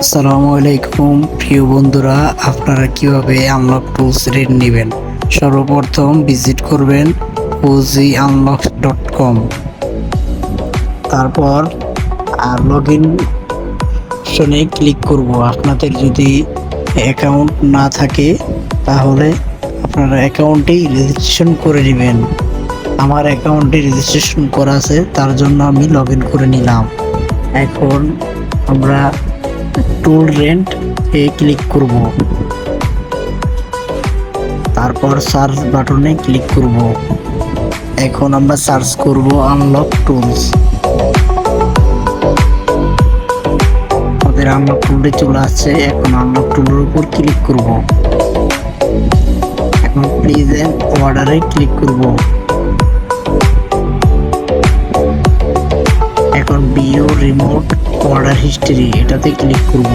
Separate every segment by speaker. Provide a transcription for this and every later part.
Speaker 1: আসসালামু আলাইকুম প্রিয় বন্ধুরা, আপনারা কিভাবে আনলক টুলস রেট নেবেন। সর্বপ্রথম ভিজিট করবেন ogunlocks.com। তারপর লগ ইন অপশনে ক্লিক করব। আপনাদের যদি অ্যাকাউন্ট না থাকে তাহলে আপনারা অ্যাকাউন্টেই রেজিস্ট্রেশন করে নেবেন। আমার অ্যাকাউন্টে রেজিস্ট্রেশন করা আছে, তার জন্য আমি লগ ইন করে নিলাম। এখন আমরা টুল রেন্ট এ ক্লিক করব, তারপর সার্চ বাটনে ক্লিক করব। এখন আমরা সার্চ করব আনলক টুলস। আমাদের আনলক টুলটি চলে আসছে। এখন আনলক টুলের উপর ক্লিক করব। এখন প্লিজ এন্ড অর্ডারে ক্লিক করব। এখন ভিউ রিমোট অর্ডার হিস্ট্রি এটাতে ক্লিক করব।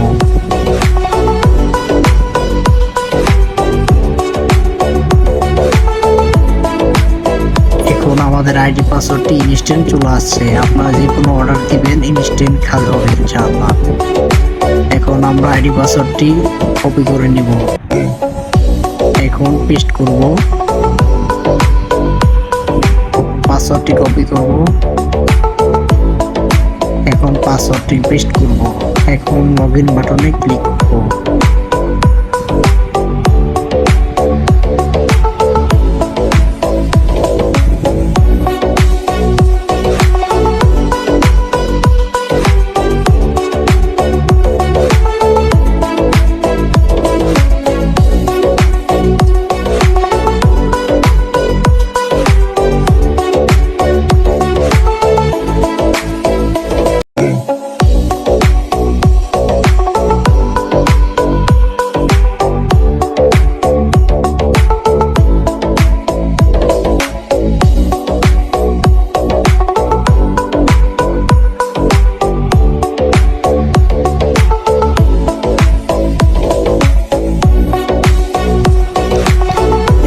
Speaker 1: এখন আমাদের আইডি পাসওয়ার্ডটি ইনস্ট্যান্ট চলে আসছে। আপনারা যে কোনো অর্ডার দিবেন ইনস্ট্যান্ট কাজ হবে ইনশাআল্লাহ। এখন আমরা আইডি পাসওয়ার্ডটি কপি করে নিব। এখন পেস্ট করব, পাসওয়ার্ডটি কপি করব। এখন পাসওয়ার্ডটি পেস্ট করব। এখন লগইন বাটনে ক্লিক করব।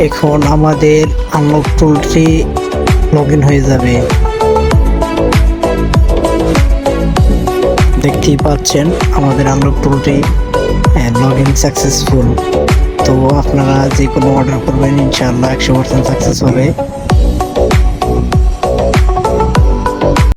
Speaker 1: এখন আমাদের আনলক টুলটি লগ ইন হয়ে যাবে। দেখতেই পাচ্ছেন আমাদের আনলক টুলটি লগ ইন সাকসেসফুল। তো আপনারা যে কোনো অর্ডার করবেন ইনশাআল্লাহ 100% সাকসেস হবে।